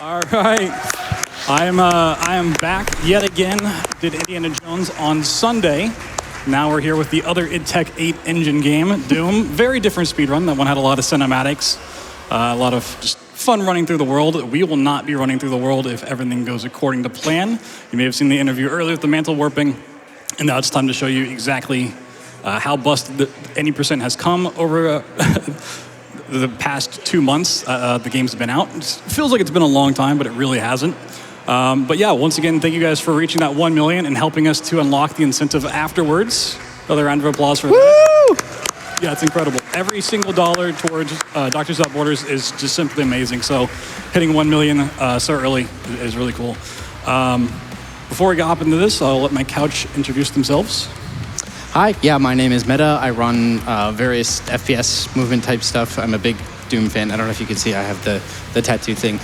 All right. I am back yet again. Did Indiana Jones on Sunday. Now we're here with the other id Tech 8 engine game, Doom. Very different speedrun. That one had a lot of cinematics, a lot of just fun running through the world. We will not be running through the world if everything goes according to plan. You may have seen the interview earlier with the mantle warping, and now it's time to show you exactly how busted any percent has come over the past 2 months. The game's been out. It feels like it's been a long time, but it really hasn't. But yeah, once again, thank you guys for reaching that 1 million and helping us to unlock the incentive afterwards. Another round of applause for that. Yeah, it's incredible. Every single dollar towards Doctors Without Borders is just simply amazing. So hitting 1 million so early is really cool. Before we hop into this, I'll let my couch introduce themselves. Hi, yeah, my name is Meta. I run various FPS movement type stuff. I'm a big Doom fan. I don't know if you can see, I have the tattoo thing.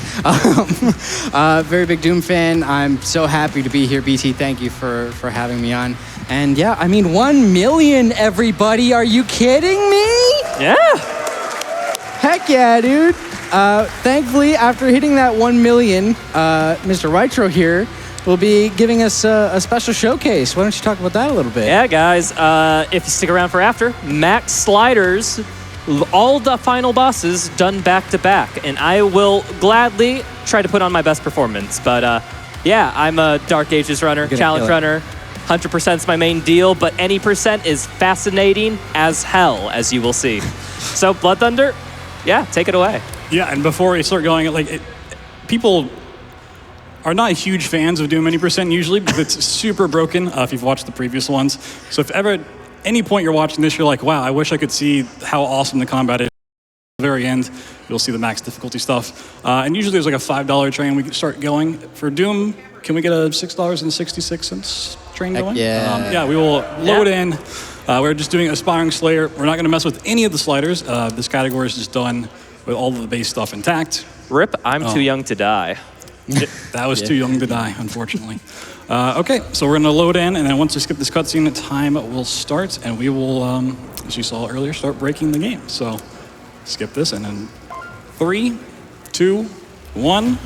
Very big Doom fan. I'm so happy to be here, BT. Thank you for having me on. And yeah, I mean, 1 million, everybody. Are you kidding me? Yeah. Heck yeah, dude. Thankfully, after hitting that 1 million, Mr. Rytro here will be giving us a special showcase. Why don't you talk about that a little bit? Yeah, guys. If you stick around for after, max sliders, all the final bosses done back to back, and I will gladly try to put on my best performance. But yeah, I'm a Dark Ages runner, challenge runner. 100% is my main deal, but any percent is fascinating as hell, as you will see. So BloodThunder, yeah, take it away. Yeah, and before we start going, people are not huge fans of Doom any percent usually because it's super broken if you've watched the previous ones. So if ever at any point you're watching this, you're like, wow, I wish I could see how awesome the combat is. At the very end, you'll see the max difficulty stuff. And usually there's like a $5 train we can start going. For Doom, can we get a $6.66 train going? Yeah. Yeah, we will load in. We're just doing Aspiring Slayer. We're not going to mess with any of the sliders. This category is just done with all of the base stuff intact. Rip, I'm too young to die. That was too young to die, unfortunately. Okay, so we're going to load in, and then once we skip this cutscene, time will start, and we will, as you saw earlier, start breaking the game. So skip this, and then 3, 2, 1,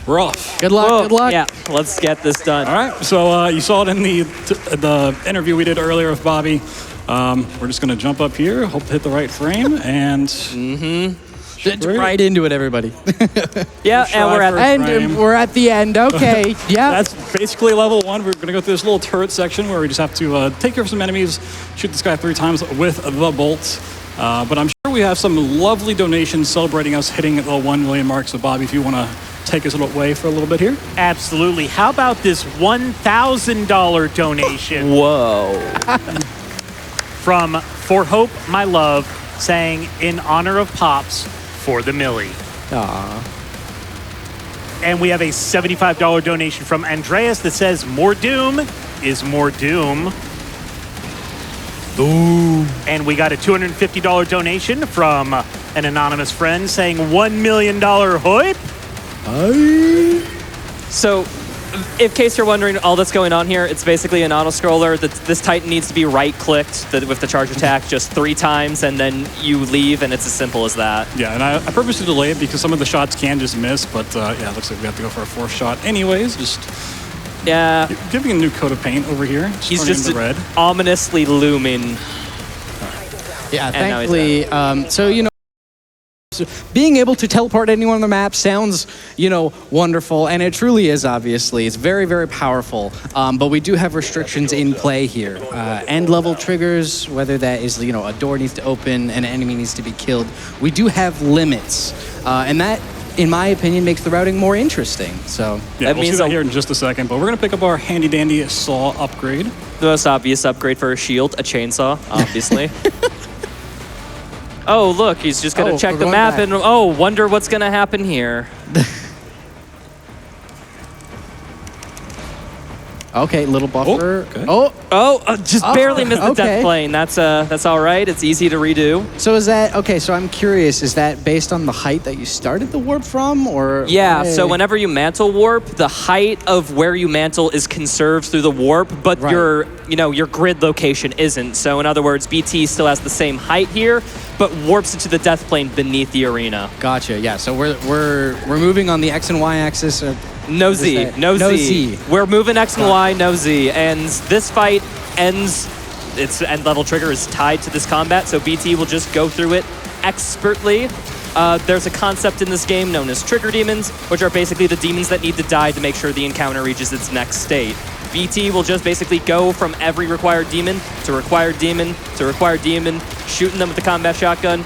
we're off. Good luck, good luck. Yeah, let's get this done. All right, so you saw it in the interview we did earlier with Bobby. We're just going to jump up here, hope to hit the right frame, and... Right into it, everybody. Yeah, and we're at the end. Okay, yeah. That's basically level 1. We're going to go through this little turret section where we just have to take care of some enemies, shoot this guy 3 times with the bolt. But I'm sure we have some lovely donations celebrating us hitting the 1 million mark. So, Bobby, if you want to take us away for a little bit here. Absolutely. How about this $1,000 donation? Whoa. From For Hope, My Love, saying, in honor of Pops, for the Millie. Aww. And we have a $75 donation from Andreas that says, more Doom is more Doom. Ooh. And we got a $250 donation from an anonymous friend saying $1 million hoip. So, in case you're wondering, all that's going on here, it's basically an auto-scroller. This Titan needs to be right-clicked with the charge attack just 3 times, and then you leave, and it's as simple as that. Yeah, and I purposely delay it because some of the shots can just miss, but yeah, it looks like we have to go for a 4th shot anyways. Just giving a new coat of paint over here. He's just red. Ominously looming. Yeah, thankfully, so, you know, being able to teleport anyone on the map sounds, you know, wonderful, and it truly is, obviously. It's very, very powerful, but we do have restrictions in play here. End-level triggers, whether that is, you know, a door needs to open, an enemy needs to be killed. We do have limits, and that, in my opinion, makes the routing more interesting. So yeah, we'll see that here in just a second, but we're going to pick up our handy-dandy saw upgrade. The most obvious upgrade for a shield, a chainsaw, obviously. Oh, look, he's just going to check the map and, wonder what's going to happen here. Okay, little buffer. Okay. Oh, Oh, just barely missed the okay. death plane. That's all right. It's easy to redo. So is that, okay, so I'm curious, is that based on the height that you started the warp from, or? Yeah, so whenever you mantle warp, the height of where you mantle is conserved through the warp, but your grid location isn't. So in other words, BT still has the same height here, but warps into the death plane beneath the arena. Gotcha, yeah, so we're moving on the X and Y axis. No Z, no Z. We're moving X and Y, no Z. And this fight ends, its end level trigger is tied to this combat, so BT will just go through it expertly. There's a concept in this game known as trigger demons, which are basically the demons that need to die to make sure the encounter reaches its next state. BT will just basically go from every required demon to required demon to required demon, shooting them with the combat shotgun,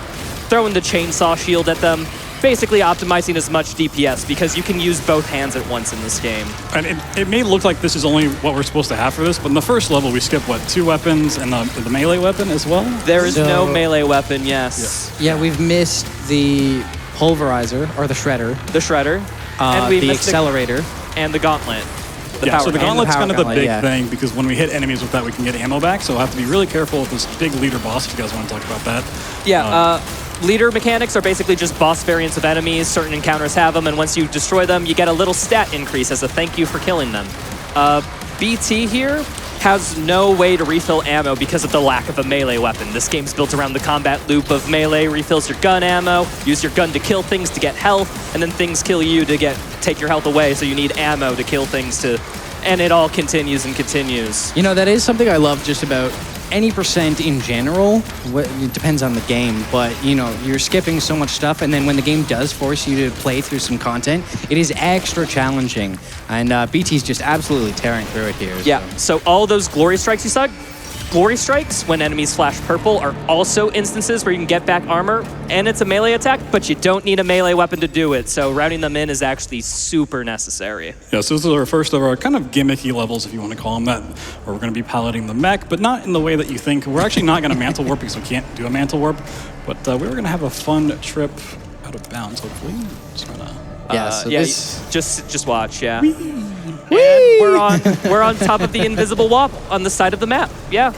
throwing the chainsaw shield at them, basically optimizing as much DPS because you can use both hands at once in this game. And it may look like this is only what we're supposed to have for this, but in the first level we skip, what, 2 weapons and the melee weapon as well? There is no melee weapon, yes. Yeah, we've missed the pulverizer, or the shredder. The shredder. And we the missed accelerator. And the gauntlet. Yeah, so the gauntlet's kind of the big yeah. thing because when we hit enemies with that, we can get ammo back. So we'll have to be really careful with this big leader boss if you guys want to talk about that. Yeah, leader mechanics are basically just boss variants of enemies. Certain encounters have them, and once you destroy them, you get a little stat increase as a thank you for killing them. BT here has no way to refill ammo because of the lack of a melee weapon. This game's built around the combat loop of melee refills your gun ammo, use your gun to kill things to get health, and then things kill you to take your health away, so you need ammo to kill things to... And it all continues and continues. You know, that is something I love just about any percent in general. It depends on the game, but you know, you're skipping so much stuff, and then when the game does force you to play through some content, it is extra challenging. And BT's just absolutely tearing through it here. Yeah, so all those glory strikes you saw, glory strikes, when enemies flash purple, are also instances where you can get back armor, and it's a melee attack, but you don't need a melee weapon to do it, so routing them in is actually super necessary. Yeah, so this is our first of our kind of gimmicky levels, if you want to call them that, where we're going to be piloting the mech, but not in the way that you think. We're actually not going to mantle warp because we can't do a mantle warp, but we were going to have a fun trip out of bounds, hopefully. Just trying to... Yeah, so this... just watch, yeah. And we're on top of the invisible wall on the side of the map. Yeah.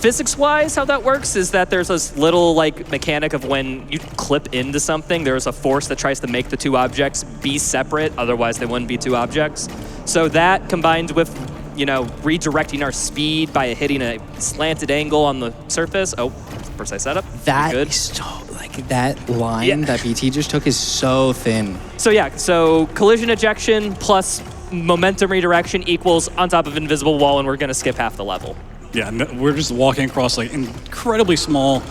Physics-wise, how that works is that there's this little mechanic of when you clip into something, there's a force that tries to make the 2 objects be separate. Otherwise, they wouldn't be 2 objects. So that combined with redirecting our speed by hitting a slanted angle on the surface. Oh, precise setup. That good. is so that line that BT just took is so thin. So yeah, so collision ejection plus momentum redirection equals on top of invisible wall, and we're gonna skip half the level. Yeah, and we're just walking across incredibly small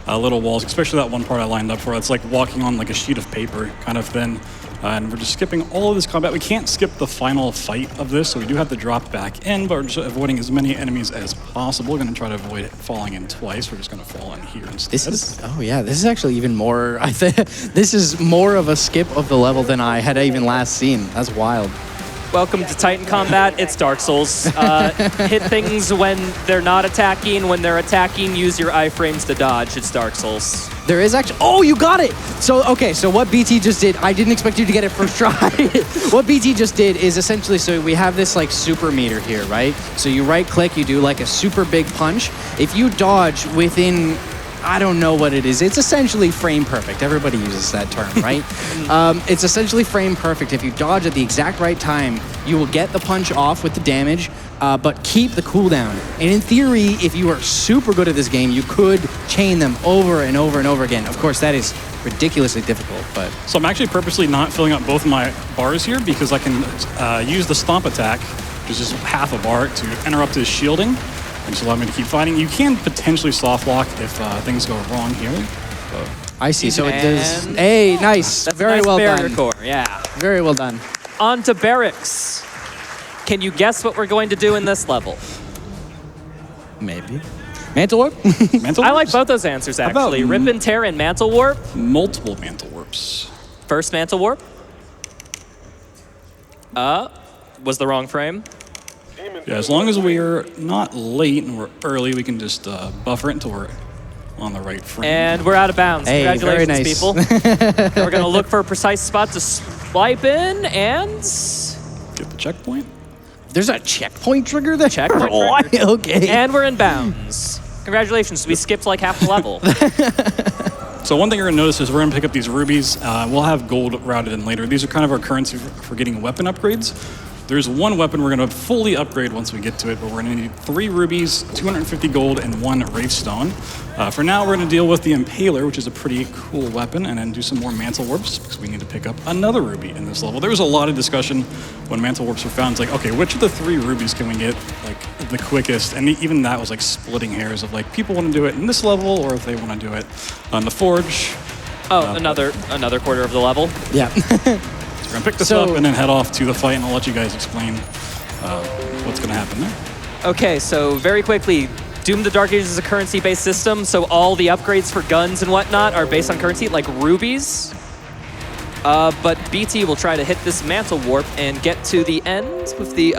little walls, especially that one part I lined up for. It's like walking on a sheet of paper, kind of thin. And we're just skipping all of this combat. We can't skip the final fight of this, so we do have to drop back in, but we're just avoiding as many enemies as possible. We're going to try to avoid falling in twice. We're just going to fall in here instead. This is actually even more, I think, this is more of a skip of the level than I had even last seen. That's wild. Welcome to Titan Combat. It's Dark Souls. Hit things when they're not attacking. When they're attacking, use your iframes to dodge. It's Dark Souls. There is actually... Oh, you got it! So, okay, so what BT just did, I didn't expect you to get it first try. What BT just did is essentially, so we have this super meter here, right? So you right-click, you do a super big punch. If you dodge within... I don't know what it is. It's essentially frame perfect. Everybody uses that term, right? It's essentially frame perfect. If you dodge at the exact right time, you will get the punch off with the damage, but keep the cooldown. And in theory, if you are super good at this game, you could chain them over and over and over again. Of course, that is ridiculously difficult, but... So I'm actually purposely not filling up both my bars here because I can use the stomp attack, which is just half a bar, to interrupt his shielding. And just allow me to keep fighting. You can potentially soft lock if things go wrong here. So. I see. So it does. Hey, nice. That's very a nice well barrier done. core. Yeah. Very well done. On to barracks. Can you guess what we're going to do in this level? Maybe. Mantle warp? Mantle I warps? like both those answers actually. Rip and tear and mantle warp. Multiple mantle warps. First mantle warp. Was the wrong frame. Yeah, as long as we're not late and we're early, we can just buffer it until we're on the right frame. And we're out of bounds. Hey, Congratulations, very nice. people. We're going to look for a precise spot to swipe in and... Get the checkpoint. There's a checkpoint trigger there? Checkpoint trigger. Okay. And we're in bounds. Congratulations, we skipped like half the level. So one thing you're going to notice is we're going to pick up these rubies. We'll have gold routed in later. These are kind of our currency for getting weapon upgrades. There's one weapon we're going to fully upgrade once we get to it, but we're going to need 3 rubies, 250 gold, and 1 Wraith Stone. For now, we're going to deal with the Impaler, which is a pretty cool weapon, and then do some more Mantle Warps, because we need to pick up another ruby in this level. There was a lot of discussion when Mantle Warps were found. It's like, okay, which of the 3 rubies can we get like the quickest? And even that was like splitting hairs of like, people want to do it in this level, or if they want to do it on the Forge. Oh, another quarter of the level. Yeah. We're going to pick this up and then head off to the fight, and I'll let you guys explain what's going to happen there. Okay, so very quickly, Doom the Dark Ages is a currency-based system, so all the upgrades for guns and whatnot are based on currency, like rubies. But BT will try to hit this Mantle Warp and get to the end with the...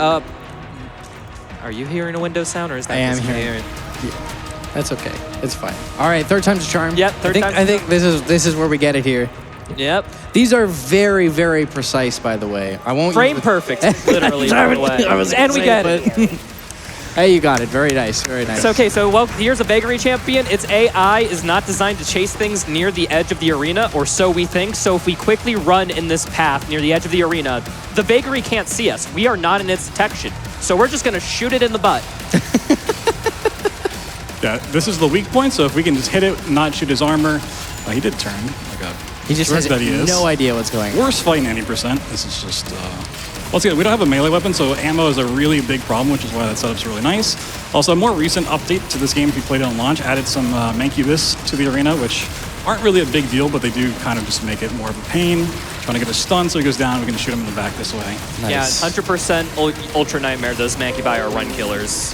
Are you hearing a window sound, or is that I am just me? hearing. Yeah, that's okay. It's fine. All right, third time's a charm. Yep, third time's a I think this is where we get it here. Yep. These are very, very precise, by the way. I won't Frame perfect, literally, by the way. And we get it. Hey, you got it. Very nice. Very nice. So, okay, so well, here's a vagary champion. Its AI is not designed to chase things near the edge of the arena, or so we think. So if we quickly run in this path near the edge of the arena, the vagary can't see us. We are not in its detection. So we're just going to shoot it in the butt. Yeah, this is the weak point, so if we can just hit it, not shoot his armor. He did turn. Like a he just has no idea what's going on. Worst fighting 90%. This is just... Once again, we don't have a melee weapon, so ammo is a really big problem, which is why that setup's really nice. Also, a more recent update to this game, if you played it on launch, added some Mancubus to the arena, which aren't really a big deal, but they do kind of just make it more of a pain. Trying to get a stun so he goes down, we can shoot him in the back this way. Nice. Yeah, 100% Ultra Nightmare, those Mancubi are run killers.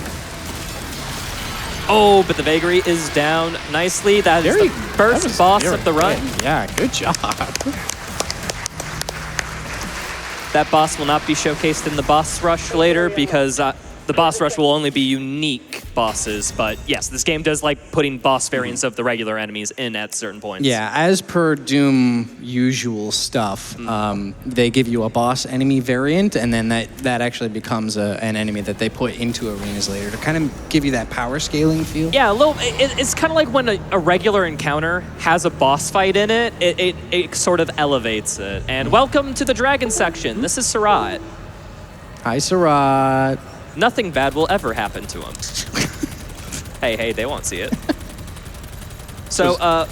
Oh, but the vagary is down nicely. That is the first boss of the run. Yeah, good job. That boss will not be showcased in the boss rush later because the boss rush will only be unique bosses. But yes, this game does like putting boss variants of the regular enemies in at certain points. Yeah, as per Doom usual stuff, they give you a boss enemy variant, and then that actually becomes an enemy that they put into arenas later to kind of give you that power scaling feel. Yeah, a little. It's kind of like when a regular encounter has a boss fight in it. It sort of elevates it. And welcome to the dragon section. This is Surat. Hi, Surat. Nothing bad will ever happen to him. Hey, they won't see it. So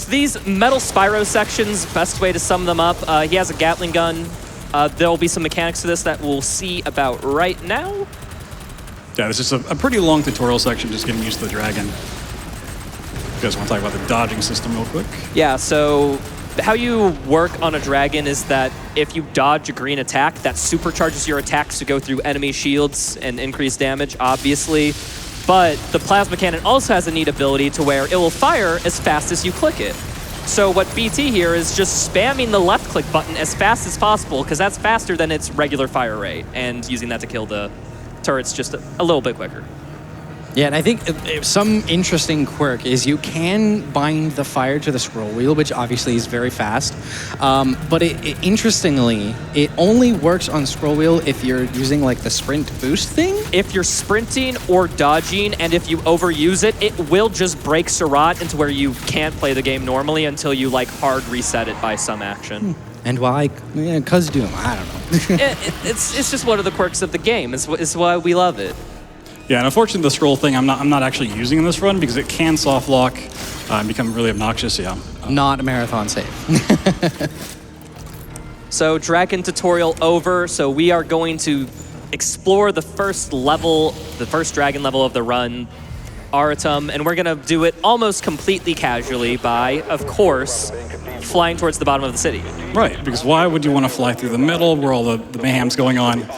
these metal Spyro sections, best way to sum them up, he has a Gatling gun. There'll be some mechanics to this that we'll see about right now. Yeah, this is a pretty long tutorial section, just getting used to the dragon. You guys want to talk about the dodging system real quick? Yeah, so how you work on a dragon is that if you dodge a green attack, that supercharges your attacks to go through enemy shields and increase damage, obviously. But the plasma cannon also has a neat ability to where it will fire as fast as you click it. So what BT here is just spamming the left click button as fast as possible, because that's faster than its regular fire rate, and using that to kill the turrets just a little bit quicker. Yeah, and I think some interesting quirk is you can bind the fire to the scroll wheel, which obviously is very fast. But interestingly, it only works on scroll wheel if you're using like the sprint boost thing. If you're sprinting or dodging, and if you overuse it, it will just break Surat into where you can't play the game normally until you like hard reset it by some action. And why? Yeah, 'cause Doom, I don't know. It's just one of the quirks of the game. It's why we love it. Yeah, and unfortunately, the scroll thing I'm not actually using in this run because it can soft lock and become really obnoxious. Yeah, not marathon safe. So dragon tutorial over. So we are going to explore the first level, the first dragon level of the run, Aratum, and we're gonna do it almost completely casually by, of course, flying towards the bottom of the city. Right, because why would you want to fly through the middle where all the mayhem's going on?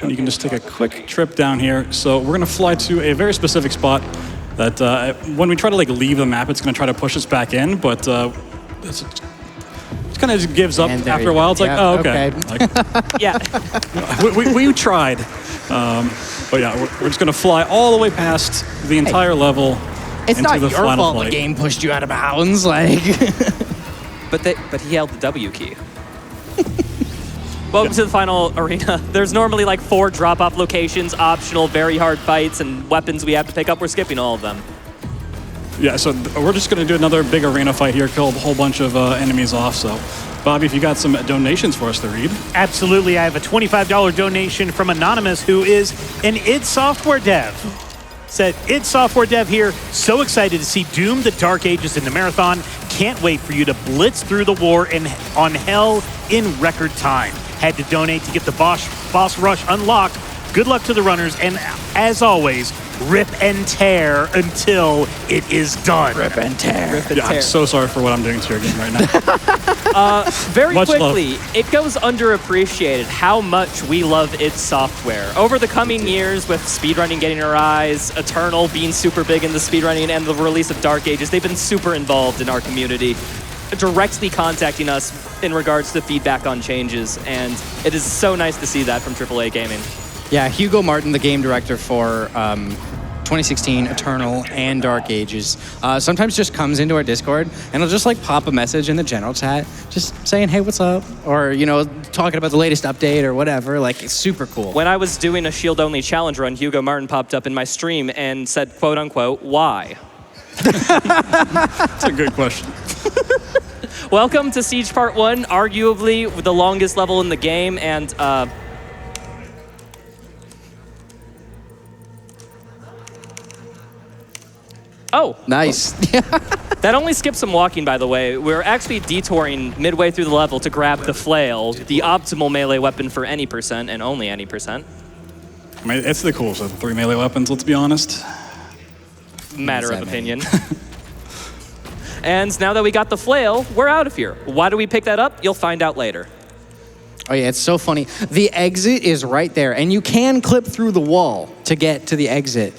And you can just take a quick trip down here. So we're gonna fly to a very specific spot that when we try to like leave the map, it's gonna try to push us back in, but it kind of just gives up after a while. It's like, oh, okay. Like, yeah. we tried. But yeah, we're just gonna fly all the way past the entire level. It's into not the your final fault flight. the game pushed you out of bounds, like. But he held the W key. Welcome to the final arena. There's normally like 4 drop-off locations, optional, very hard fights, and weapons we have to pick up. We're skipping all of them. Yeah, so we're just going to do another big arena fight here, kill a whole bunch of enemies off. So, Bobby, if you got some donations for us to read. Absolutely. I have a $25 donation from Anonymous, who is an id Software dev. Said, id Software dev here. So excited to see Doom the Dark Ages in the marathon. Can't wait for you to blitz through the war on Hell in record time. Had to donate to get the boss rush unlocked. Good luck to the runners, and as always, rip and tear until it is done. Rip and tear. Rip and Yeah, tear. I'm so sorry for what I'm doing to your game right now. Very Much quickly, it goes underappreciated how much we love id Software. Over the coming years, with speedrunning getting a rise, Eternal being super big in the speedrunning, and the release of Dark Ages, they've been super involved in our community, directly contacting us in regards to feedback on changes, and it is so nice to see that from AAA Gaming. Yeah, Hugo Martin, the game director for 2016, Eternal, and Dark Ages, sometimes just comes into our Discord and he'll just like pop a message in the general chat, just saying, hey, what's up? Or, you know, talking about the latest update or whatever. Like, it's super cool. When I was doing a shield-only challenge run, Hugo Martin popped up in my stream and said, quote unquote, why? That's a good question. Welcome to Siege Part 1, arguably the longest level in the game, and oh, Nice. that only skips some walking, by the way. We're actually detouring midway through the level to grab the flail, the optimal melee weapon for any percent, and only any percent. I mean, it's the coolest of the 3 melee weapons, let's be honest. Matter What of does that mean? opinion. And now that we got the flail, we're out of here. Why do we pick that up? You'll find out later. Oh yeah, it's so funny. The exit is right there, and you can clip through the wall to get to the exit.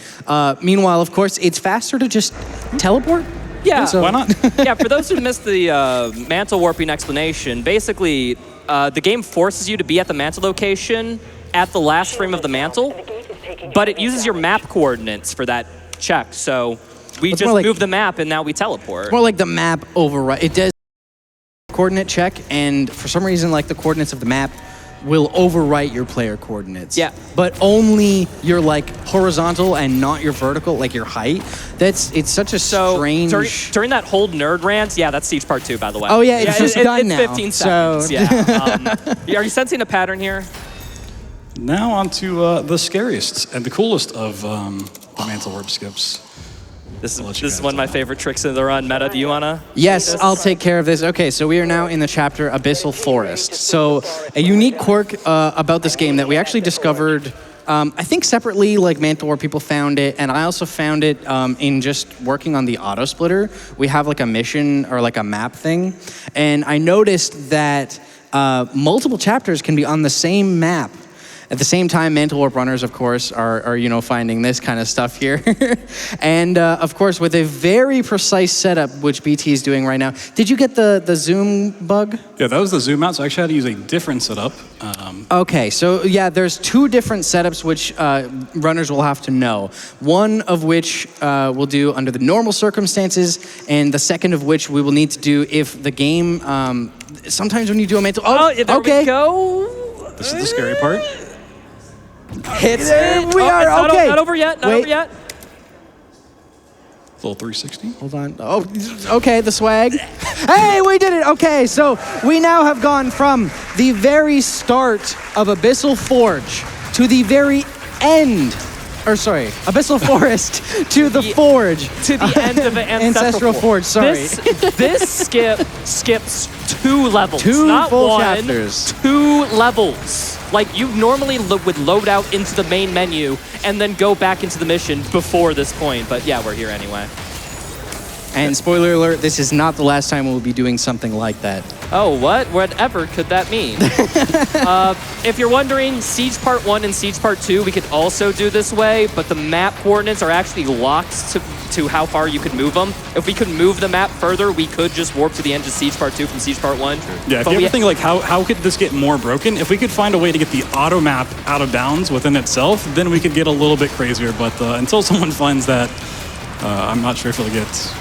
Meanwhile, of course, it's faster to just teleport. Yeah. So- Why not? Yeah, for those who missed the mantle warping explanation, basically, the game forces you to be at the mantle location at the last frame of the mantle, but it uses your map coordinates for that check. So we It's just more like- move the map, and now we teleport. More like the map override. It does coordinate check, and for some reason, like the coordinates of the map will overwrite your player coordinates. Yeah. But only your like horizontal and not your vertical, like your height. It's such a So strange. during that whole nerd rant, yeah, that's Siege Part 2, by the way. Oh, yeah, it's just done it's now, 15 so- seconds. Yeah. Are you sensing a pattern here? Now on to the scariest and the coolest of the Mantle Warp skips. This I'll let you is guys one of my favorite tricks in the run. Meta, do you wanna? Yes, I'll take care of this. Okay, so we are now in the chapter Abyssal Forest. So a unique quirk about this game that we actually discovered, I think separately, like Mantle War people found it, and I also found it in just working on the auto splitter. We have like a mission or like a map thing, and I noticed that multiple chapters can be on the same map. At the same time, Mantle Warp runners, of course, are you know, finding this kind of stuff here. And of course, with a very precise setup, which BT is doing right now. Did you get the zoom bug? Yeah, that was the zoom out, so I actually had to use a different setup. Okay, so yeah, there's 2 different setups which runners will have to know. One of which we'll do under the normal circumstances, and the second of which we will need to do if the game, sometimes when you do a mantle, There okay. we go. This is the scary part. Hits There it. we are, It's not, okay. not over yet. Not Wait. over yet. Little 360. Hold on. Oh, okay, the swag. Hey, we did it. Okay, so we now have gone from the very start of Abyssal Forge to the very end, or sorry, Abyssal Forest to the Forge. To the end of an Ancestral Forge, sorry. This skip skips 2 levels. 2 not full 1, chapters. 2 levels. Like, you normally would load out into the main menu and then go back into the mission before this point. But yeah, we're here anyway. And spoiler alert, this is not the last time we'll be doing something like that. Oh, what? Whatever could that mean? If you're wondering, Siege Part 1 and Siege Part 2, we could also do this way, but the map coordinates are actually locked to how far you could move them. If we could move the map further, we could just warp to the end of Siege Part 2 from Siege Part 1. Yeah, if you ever think like how could this get more broken? If we could find a way to get the auto map out of bounds within itself, then we could get a little bit crazier. But until someone finds that, I'm not sure if it'll get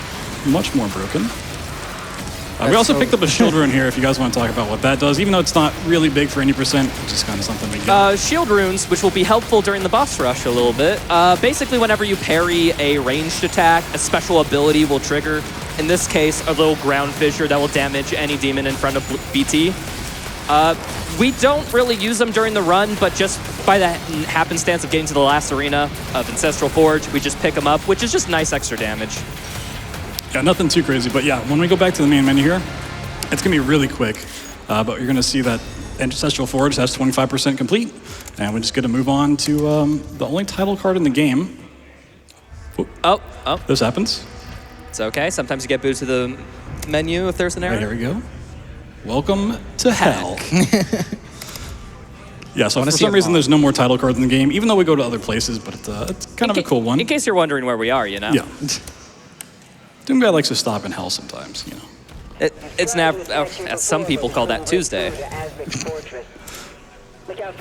much more broken. We also picked up a shield rune here if you guys want to talk about what that does, even though it's not really big for any percent, it's just kind of something we get. Shield runes, which will be helpful during the boss rush a little bit. Basically, whenever you parry a ranged attack, a special ability will trigger. In this case, a little ground fissure that will damage any demon in front of BT. We don't really use them during the run, but just by the happenstance of getting to the last arena of Ancestral Forge, we just pick them up, which is just nice extra damage. Yeah, nothing too crazy, but yeah, when we go back to the main menu here, it's gonna be really quick, but you're gonna see that Ancestral Forge has 25% complete, and we just get to move on to the only title card in the game. Oh. This happens. It's okay. Sometimes you get booted to the menu if there's an error. Right, here we go. Welcome to hell. Yeah, so for some reason there's no more title cards in the game, even though we go to other places, but it's kind of a cool one. In case you're wondering where we are, you know? Yeah. Doom Guy likes to stop in hell sometimes, you know. It's now, as some people call that Tuesday.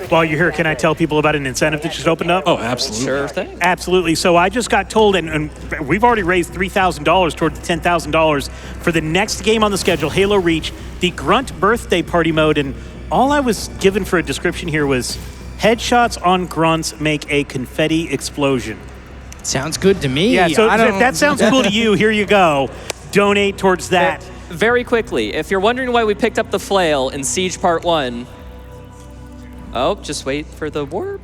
While you're here, can I tell people about an incentive that just opened up? Oh, absolutely. Sure thing. Absolutely. So I just got told, and we've already raised $3,000 toward the $10,000 for the next game on the schedule, Halo Reach, the Grunt Birthday Party mode. And all I was given for a description here was headshots on grunts make a confetti explosion. Sounds good to me. Yeah, so if that sounds cool to you, here you go. Donate towards that. Very quickly, if you're wondering why we picked up the flail in Siege Part 1, oh, just wait for the warp.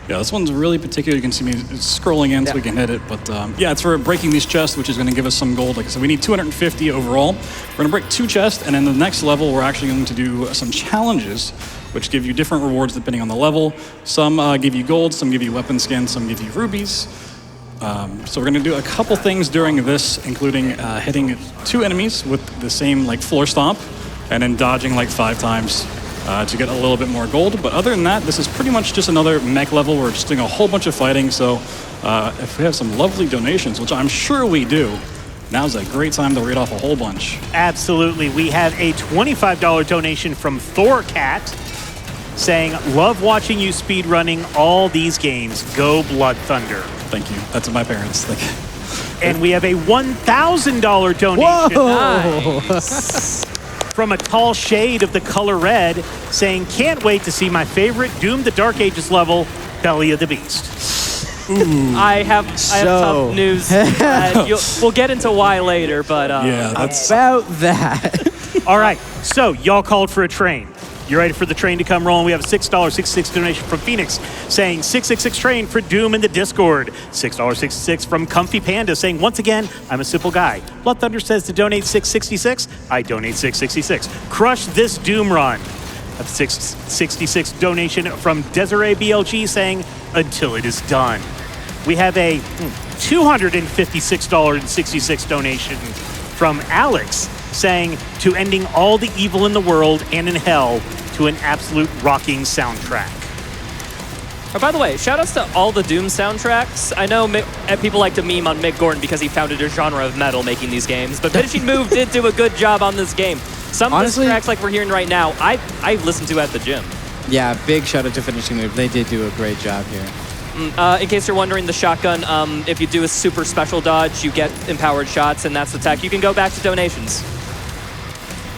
Yeah, this one's really particular. You can see me scrolling in so we can hit it. But yeah, it's for breaking these chests, which is going to give us some gold. Like I said, we need 250 overall. We're going to break 2 chests, and then the next level, we're actually going to do some challenges, which give you different rewards depending on the level. Some give you gold, some give you weapon skins, some give you rubies. So we're going to do a couple things during this, including hitting 2 enemies with the same like floor stomp, and then dodging like 5 times. To get a little bit more gold. But other than that, this is pretty much just another mech level. We're just doing a whole bunch of fighting. So if we have some lovely donations, which I'm sure we do, now's a great time to read off a whole bunch. Absolutely. We have a $25 donation from Thorcat saying, love watching you speedrunning all these games. Go BloodThunder. Thank you. That's my parents. Thank you. And we have a $1,000 donation. Whoa! Nice. From a tall shade of the color red, saying, can't wait to see my favorite Doom the Dark Ages level, Belly of the Beast. Ooh. I have tough news. We'll get into why later, but yeah, that's about that. All right, so y'all called for a train. You ready for the train to come rolling? We have a $6.66 donation from Phoenix saying 666 train for Doom in the Discord. $6.66 from Comfy Panda saying, once again, I'm a simple guy. BloodThunder says to donate $6.66. I donate $6.66. Crush this Doom run. A $6.66 donation from Desiree BLG saying, until it is done. We have a $256.66 donation from Alex saying, to ending all the evil in the world and in hell to an absolute rocking soundtrack. Oh, by the way, shout-outs to all the Doom soundtracks. I know people like to meme on Mick Gordon because he founded a genre of metal making these games, but Finishing Move did do a good job on this game. Some of the tracks like we're hearing right now, I listen to at the gym. Yeah, big shout-out to Finishing Move. They did do a great job here. In case you're wondering, the shotgun, if you do a super special dodge, you get empowered shots, and that's the tech. You can go back to donations.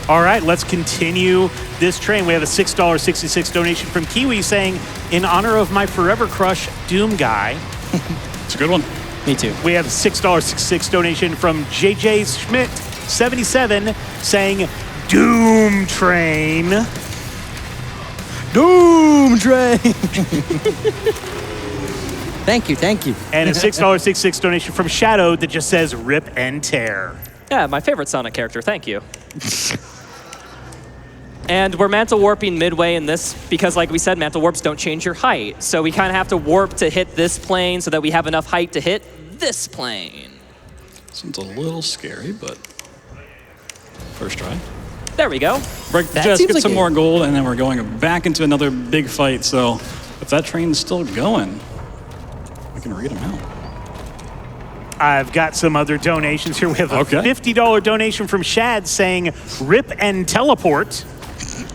All right, let's continue this train. We have a $6.66 donation from Kiwi saying, in honor of my forever crush, Doom Guy. it's a good one. Me too. We have a $6.66 donation from JJ Schmidt, 77, saying, Doom Train. Doom Train! Thank you. And a $6.66 donation from Shadow that just says, rip and tear. Yeah, my favorite Sonic character, thank you. And we're mantle warping midway in this because, like we said, mantle warps don't change your height. So we kind of have to warp to hit this plane so that we have enough height to hit this plane. This one's a little scary, but first try. There we go. Break the chest, get some more gold, and then we're going back into another big fight. So if that train's still going, we can read them out. I've got some other donations here. We have a $50 donation from Shad saying, rip and teleport.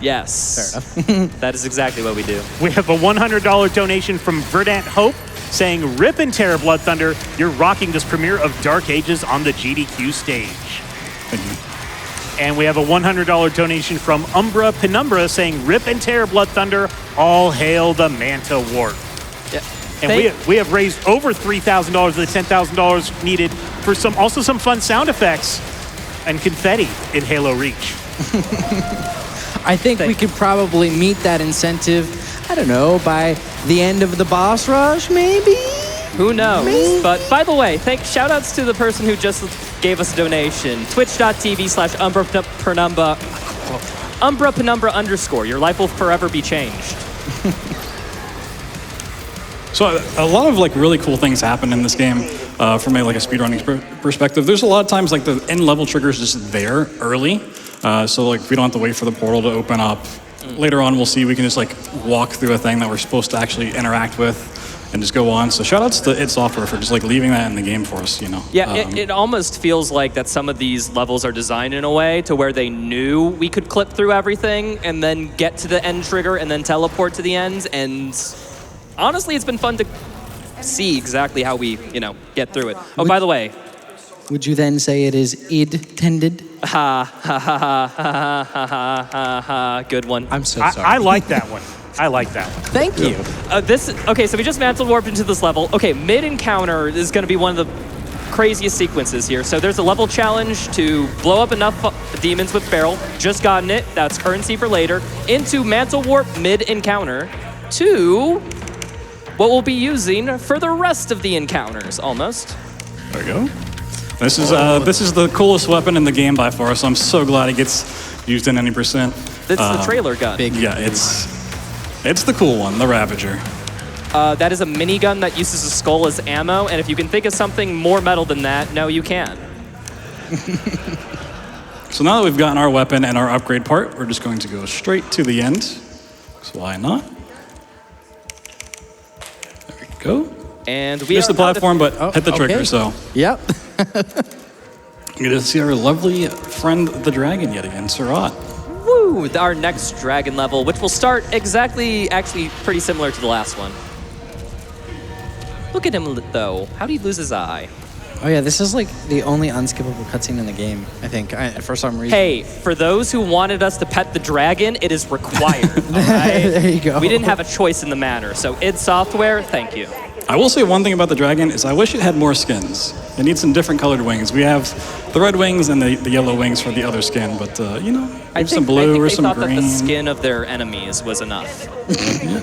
Yes. Fair enough. That is exactly what we do. We have a $100 donation from Verdant Hope saying, rip and tear BloodThunder. You're rocking this premiere of Dark Ages on the GDQ stage. Thank you. And we have a $100 donation from Umbra Penumbra saying, "Rip and tear, BloodThunder. All hail the Manta Warp." Yeah. And we have raised over $3,000 of the $10,000 needed for also some fun sound effects and confetti in Halo Reach. I think we could probably meet that incentive, I don't know, by the end of the boss rush, maybe? Who knows? But by the way, shout outs to the person who just gave us a donation. Twitch.tv/Umbra Penumbra _. Your life will forever be changed. So a lot of like really cool things happen in this game from a speedrunning perspective. There's a lot of times like the end level trigger is just there early. So like we don't have to wait for the portal to open up. Later on we'll see we can just like walk through a thing that we're supposed to actually interact with and just go on. So shout outs to id Software for just like leaving that in the game for us, you know. Yeah, it almost feels like that some of these levels are designed in a way to where they knew we could clip through everything and then get to the end trigger and then teleport to the ends. And honestly, it's been fun to see exactly how we, get through it. Oh, by the way. Would you then say it is id-tended? Ha, ha, ha, ha, ha, ha, ha, ha. Good one. I'm so sorry. I like that one. I like that one. Thank you. Okay, so we just mantle warped into this level. Okay, mid-encounter is going to be one of the craziest sequences here. So there's a level challenge to blow up enough demons with barrel. Just gotten it. That's currency for later. Into mantle warp mid-encounter to what we'll be using for the rest of the encounters, almost. There we go. This is the coolest weapon in the game by far, so I'm so glad it gets used in any percent. It's the trailer gun. Yeah, it's the cool one, the Ravager. That is a minigun that uses a skull as ammo, and if you can think of something more metal than that, no, you can. So now that we've gotten our weapon and our upgrade part, we're just going to go straight to the end. So why not? There we go. And we missed the platform, but hit the trigger, okay. so. Yep. You get to see our lovely friend, the dragon, yet again, Surat. Woo! Our next dragon level, which will start actually pretty similar to the last one. Look at him, though. How did he lose his eye? Oh yeah, this is like the only unskippable cutscene in the game, I think, for some reason. Hey, for those who wanted us to pet the dragon, it is required, all right? There you go. We didn't have a choice in the matter, so id Software, thank you. I will say one thing about the dragon is I wish it had more skins. It needs some different colored wings. We have the red wings and the yellow wings for the other skin, but maybe some blue or some I think they thought green. that the skin of their enemies was enough. Yeah.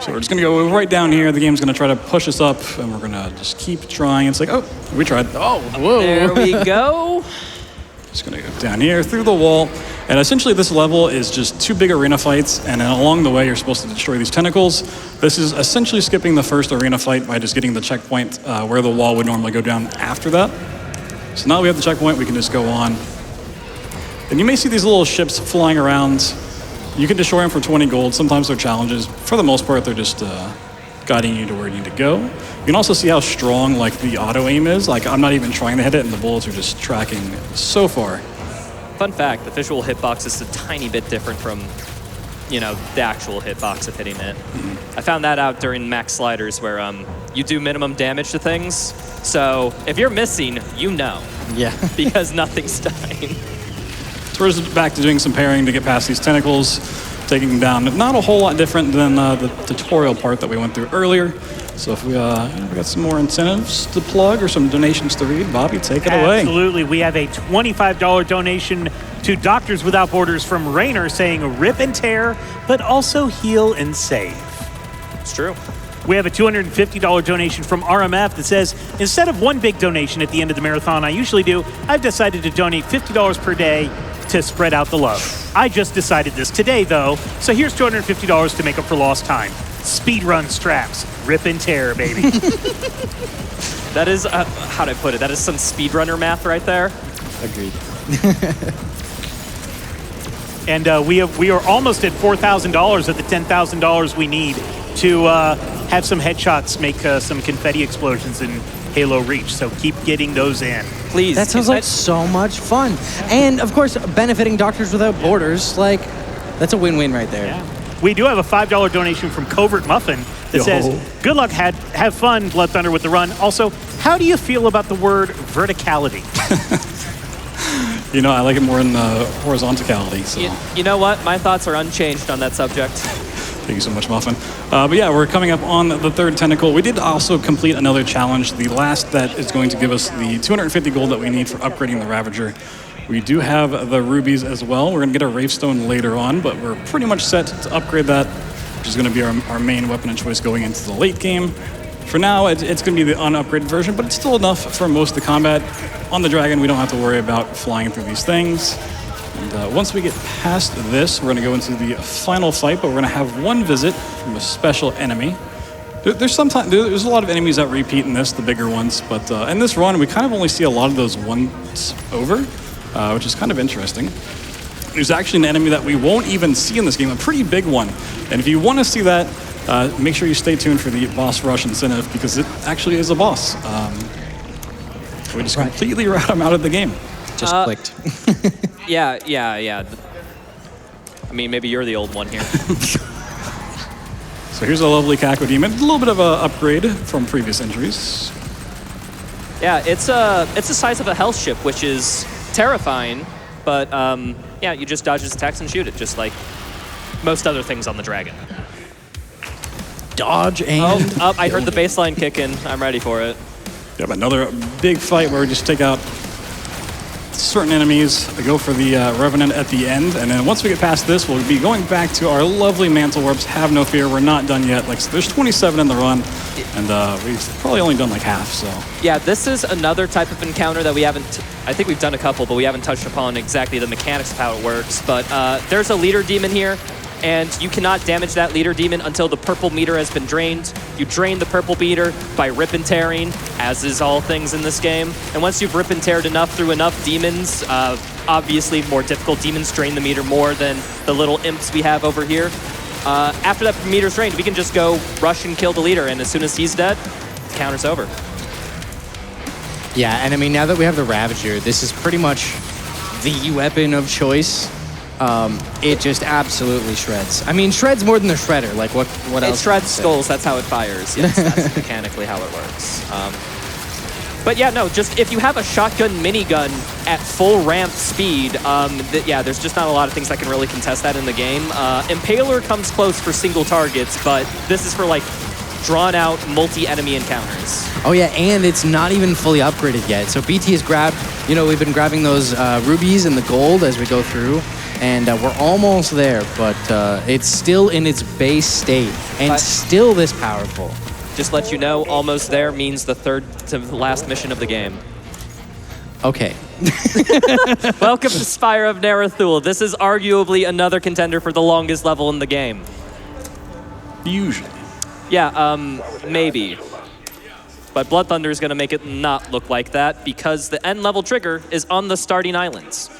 So we're just gonna go right down here. The game's gonna try to push us up, and we're gonna just keep trying. It's like, oh, we tried. Oh, whoa. There we go. Just gonna go down here through the wall. And essentially this level is just two big arena fights, and then along the way you're supposed to destroy these tentacles. This is essentially skipping the first arena fight by just getting the checkpoint where the wall would normally go down after that. So now we have the checkpoint, we can just go on. And you may see these little ships flying around. You can destroy them for 20 gold. Sometimes they're challenges. For the most part, they're just guiding you to where you need to go. You can also see how strong like the auto aim is. Like I'm not even trying to hit it, and the bullets are just tracking so far. Fun fact, the visual hitbox is a tiny bit different from, the actual hitbox of hitting it. I found that out during max sliders where you do minimum damage to things. So if you're missing, Yeah. because nothing's dying. So we're just back to doing some parrying to get past these tentacles, taking them down. Not a whole lot different than the tutorial part that we went through earlier. So if we got some more incentives to plug or some donations to read, Bobby, take it away. Absolutely. We have a $25 donation to Doctors Without Borders from Rainer saying rip and tear, but also heal and save. It's true. We have a $250 donation from RMF that says, instead of one big donation at the end of the marathon I usually do, I've decided to donate $50 per day to spread out the love. I just decided this today, though, so here's $250 to make up for lost time. Speedrun straps. Rip and tear, baby. That is, how'd I put it? That is some speedrunner math right there. Agreed. And we are almost at $4,000 of the $10,000 we need to have some headshots make some confetti explosions in Halo Reach. So keep getting those in. Please. That sounds like so much fun. And of course, benefiting Doctors Without Borders, like, that's a win-win right there. Yeah. We do have a $5 donation from Covert Muffin that says, good luck, have fun, BloodThunder, with the run. Also, how do you feel about the word verticality? You know, I like it more in horizontality. So. You know what? My thoughts are unchanged on that subject. Thank you so much, Muffin. But yeah, we're coming up on the third tentacle. We did also complete another challenge, the last that is going to give us the 250 gold that we need for upgrading the Ravager. We do have the rubies as well. We're going to get a Wraith Stone later on, but we're pretty much set to upgrade that, which is going to be our main weapon of choice going into the late game. For now, it's going to be the unupgraded version, but it's still enough for most of the combat. On the Dragon, we don't have to worry about flying through these things. And once we get past this, we're going to go into the final fight, but we're going to have one visit from a special enemy. There's a lot of enemies that repeat in this, the bigger ones, but in this run, we kind of only see a lot of those once over, which is kind of interesting. There's actually an enemy that we won't even see in this game, a pretty big one. And if you want to see that, make sure you stay tuned for the boss rush incentive, because it actually is a boss. We just completely rat him out of the game. Just clicked. Yeah. I mean, maybe you're the old one here. So here's a lovely Caco Demon. A little bit of an upgrade from previous injuries. Yeah, it's the size of a health ship, which is terrifying. But yeah, you just dodge its attacks and shoot it, just like most other things on the Dragon. Dodge and... Oh, I heard the baseline kick in. I'm ready for it. Yep, another big fight where we just take out certain enemies, go for the Revenant at the end, and then once we get past this, we'll be going back to our lovely Mantle Warps. Have no fear, we're not done yet. Like, there's 27 in the run, and we've probably only done like half, so. Yeah, this is another type of encounter that we haven't, I think we've done a couple, but we haven't touched upon exactly the mechanics of how it works. But there's a leader demon here, and you cannot damage that leader demon until the purple meter has been drained. You drain the purple meter by rip and tearing, as is all things in this game. And once you've rip and teared enough through enough demons, obviously more difficult demons drain the meter more than the little imps we have over here. After that meter's drained, we can just go rush and kill the leader, and as soon as he's dead, the counter's over. Yeah, and I mean, now that we have the Ravager, this is pretty much the weapon of choice. It just absolutely shreds. I mean, shreds more than the Shredder. Like, what else? It shreds skulls, that's how it fires. Yes, that's mechanically how it works. But yeah, no, just if you have a shotgun minigun at full ramp speed, yeah, there's just not a lot of things that can really contest that in the game. Impaler comes close for single targets, but this is for like drawn out multi-enemy encounters. Oh yeah, and it's not even fully upgraded yet. So BT has grabbed, you know, we've been grabbing those rubies and the gold as we go through, and we're almost there, but it's still in its base state, and still this powerful. Just let you know, almost there means the third to last mission of the game. Okay. Welcome to Spire of Narathul. This is arguably another contender for the longest level in the game. Usually. Yeah, maybe. But BloodThunder is going to make it not look like that because the end level trigger is on the starting islands.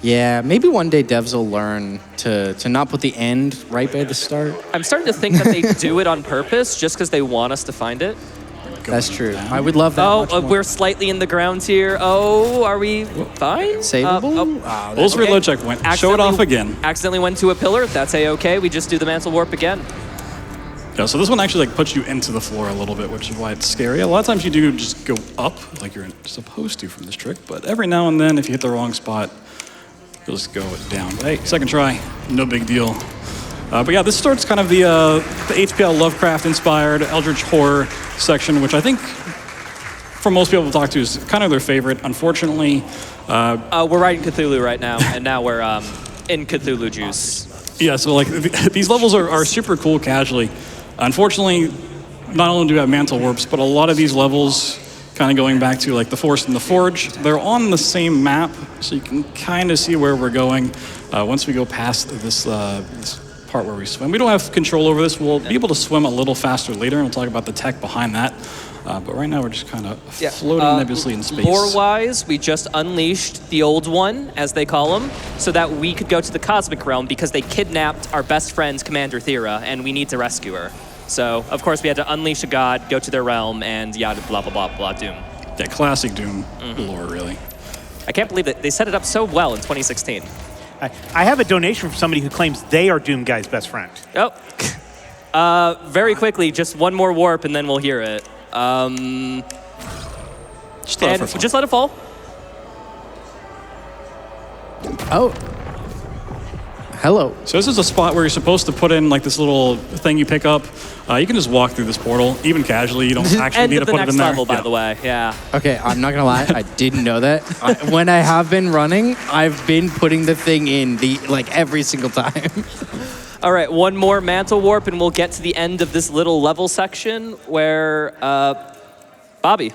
Yeah, maybe one day devs will learn to not put the end right by the start. I'm starting to think that they do it on purpose just because they want us to find it. That's true. I would love that. Oh, we're slightly in the ground here. Oh, are we fine? Saveable? Bulls reload check went. Show it off again. Accidentally went to a pillar. That's A-okay. We just do the Mantle Warp again. Yeah, so this one actually like puts you into the floor a little bit, which is why it's scary. A lot of times you do just go up like you're supposed to from this trick, but every now and then if you hit the wrong spot, you'll just go down. But hey, second try, no big deal. But yeah, this starts kind of the HPL Lovecraft-inspired Eldritch Horror section, which I think, for most people to talk to, is kind of their favorite. Unfortunately... we're writing Cthulhu right now, and now we're in Cthulhu juice. Yeah, so like these levels are super cool casually. Unfortunately, not only do we have Mantle Warps, but a lot of these levels, kind of going back to like the Force and the Forge, they're on the same map, so you can kind of see where we're going. Once we go past this part where we swim. We don't have control over this. We'll be able to swim a little faster later, and we'll talk about the tech behind that. But right now we're just kind of floating nebulously in space. Lore-wise, we just unleashed the old one, as they call him, so that we could go to the Cosmic Realm because they kidnapped our best friend, Commander Thera, and we need to rescue her. So, of course, we had to unleash a god, go to their realm, and yada blah, blah, blah, blah, Doom. Yeah, classic Doom lore, really. I can't believe that they set it up so well in 2016. I have a donation from somebody who claims they are Doom Guy's best friend. Oh. Very quickly, just one more warp, and then we'll hear it. Just let it fall. Just let it fall. Oh. Hello. So this is a spot where you're supposed to put in like this little thing you pick up. You can just walk through this portal, even casually. You don't actually need to put it in there. End of the next level, by the way. Yeah. Okay, I'm not gonna lie. I didn't know that. When I have been running, I've been putting the thing in every single time. All right, one more mantle warp, and we'll get to the end of this little level section where Bobby,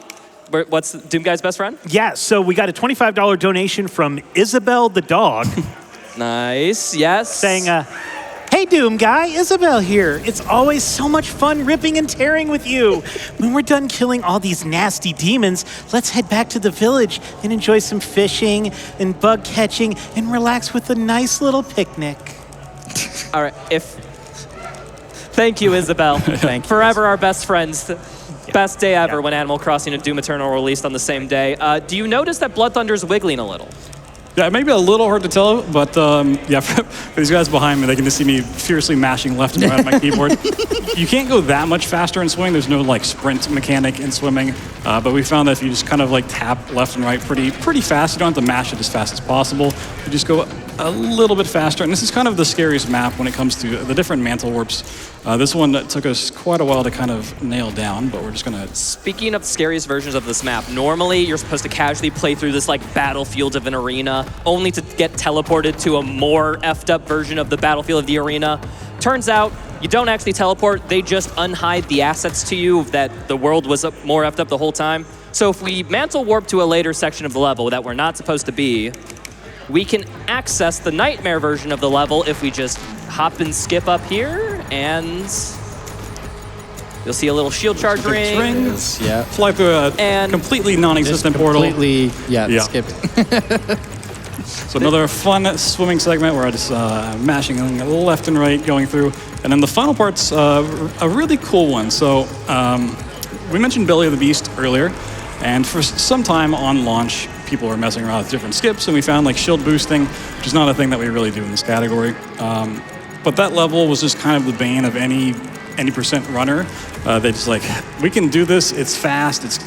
what's Doom Guy's best friend? Yeah, so we got a $25 donation from Isabel the dog. Nice, yes. Saying, hey, Doom Guy, Isabel here. It's always so much fun ripping and tearing with you. When we're done killing all these nasty demons, let's head back to the village and enjoy some fishing and bug catching and relax with a nice little picnic. All right, Thank you, Isabel. Thank you. Forever our best friends. Best day ever when Animal Crossing and Doom Eternal were released on the same day. Do you notice that BloodThunder's wiggling a little? Yeah, it may be a little hard to tell, but yeah, for these guys behind me, they can just see me fiercely mashing left and right on my keyboard. You can't go that much faster in swimming. There's no like sprint mechanic in swimming, but we found that if you just kind of like tap left and right pretty fast, you don't have to mash it as fast as possible. You just go a little bit faster, and this is kind of the scariest map when it comes to the different mantle warps. This one took us quite a while to kind of nail down, but we're just gonna... Speaking of the scariest versions of this map, normally you're supposed to casually play through this like battlefield of an arena, only to get teleported to a more effed up version of the battlefield of the arena. Turns out, you don't actually teleport, they just unhide the assets to you that the world was more effed up the whole time. So if we mantle warp to a later section of the level that we're not supposed to be, we can access the nightmare version of the level if we just hop and skip up here, and you'll see a little shield charge ring. Yeah. Fly through a completely non-existent portal. Completely, yeah. Skip it. So another fun swimming segment where I just mashing left and right, going through. And then the final part's a really cool one. So we mentioned Belly of the Beast earlier, and for some time on launch, people were messing around with different skips, and we found like shield boosting, which is not a thing that we really do in this category. But that level was just kind of the bane of any percent runner. They just like, we can do this, it's fast, it's,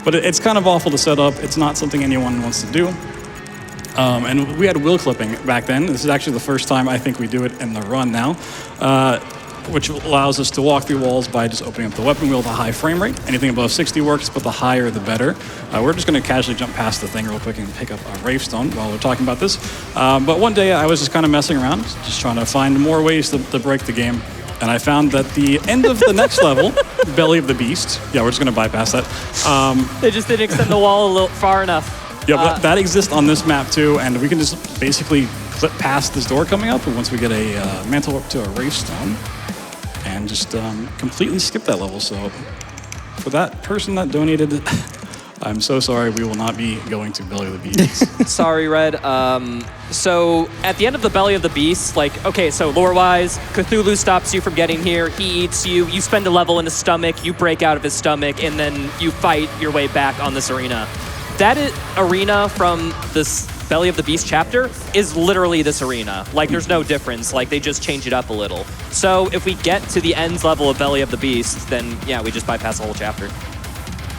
but it's kind of awful to set up. It's not something anyone wants to do. And we had wheel clipping back then. This is actually the first time I think we do it in the run now, which allows us to walk through walls by just opening up the weapon wheel with a high frame rate. Anything above 60 works, but the higher the better. We're just going to casually jump past the thing real quick and pick up a Ravestone while we're talking about this. But one day I was just kind of messing around, just trying to find more ways to break the game. And I found that the end of the next level, Belly of the Beast, yeah, we're just going to bypass that. They just didn't extend the wall a little far enough. Yeah, but that exists on this map too, and we can just basically clip past this door coming up, and once we get a mantle up to a Ravestone, and just completely skip that level. So for that person that donated, I'm so sorry, we will not be going to Belly of the Beast. Sorry, Red. So at the end of the Belly of the Beast, okay, so lore-wise, Cthulhu stops you from getting here, he eats you, you spend a level in his stomach, you break out of his stomach, and then you fight your way back on this arena. That arena from this Belly of the Beast chapter is literally this arena. There's no difference. They just change it up a little. So if we get to the ends level of Belly of the Beast, then yeah, we just bypass the whole chapter.